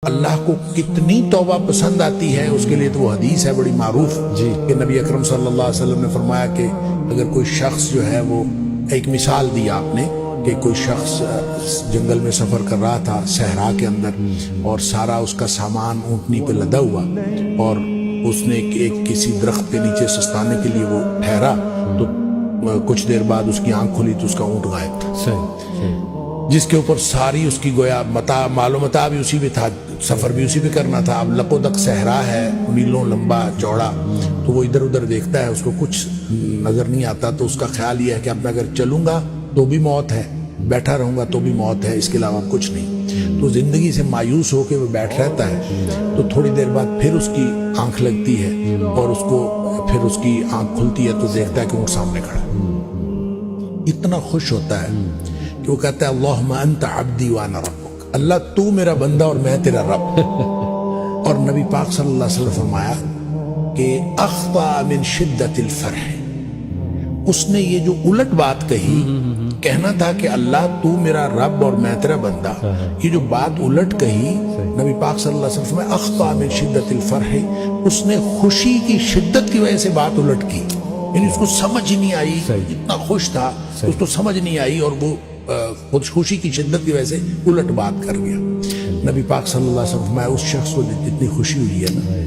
اللہ کو کتنی توبہ پسند آتی ہے اس کے لیے تو وہ حدیث ہے بڑی معروف کہ نبی اکرم صلی اللہ علیہ وسلم نے فرمایا کہ اگر کوئی شخص جو ہے وہ ایک مثال دی آپ نے کہ کوئی شخص جنگل میں سفر کر رہا تھا صحرا کے اندر اور سارا اس کا سامان اونٹنی پہ لدا ہوا اور اس نے ایک کسی درخت کے نیچے سستانے کے لیے وہ ٹھہرا تو کچھ دیر بعد اس کی آنکھ کھلی تو اس کا اونٹ غائب تھا جس کے اوپر ساری اس کی گویا مال و متاع بھی اسی پہ تھا سفر بھی اسی پہ کرنا تھا اب لپودک صحرا ہے میلوں لمبا چوڑا تو وہ ادھر ادھر دیکھتا ہے اس کو کچھ نظر نہیں آتا تو اس کا خیال یہ ہے کہ اب میں اگر چلوں گا تو بھی موت ہے بیٹھا رہوں گا تو بھی موت ہے اس کے علاوہ کچھ نہیں تو زندگی سے مایوس ہو کے وہ بیٹھ رہتا ہے تو تھوڑی دیر بعد پھر اس کی آنکھ لگتی ہے اور اس کو پھر اس کی آنکھ کھلتی ہے تو دیکھتا ہے کہ وہ سامنے کھڑا ہے اتنا خوش ہوتا ہے کہ وہ کہتا ہے اللہم انت عبدی وانا ربک اللہ تو میرا بندہ اور میں تیرا رب اور نبی پاک صلی اللہ علیہ وسلم فرمایا کہ اخطا من شدت الفرح اس نے یہ جو الٹ بات کہی کہنا تھا کہ اللہ تو میرا رب اور میں تیرا بندہ یہ جو بات الٹ کہی نبی پاک صلی اللہ علیہ وسلم فرمایا اخطا من شدت الفرح اس نے خوشی کی شدت کی وجہ سے بات الٹ کی یعنی اس کو سمجھ ہی نہیں آئی اتنا خوش تھا اس کو سمجھ نہیں آئی اور وہ خوشی کی شدت کی وجہ سے الٹ بات کر گیا نبی پاک صلی اللہ علیہ وسلم اس شخص کو جتنی خوشی ہوئی ہے نا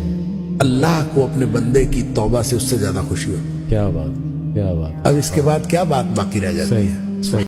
اللہ کو اپنے بندے کی توبہ سے اس سے زیادہ خوشی ہوئی کیا بات اب اس کے بعد کیا بات باقی رہ جاتی ہے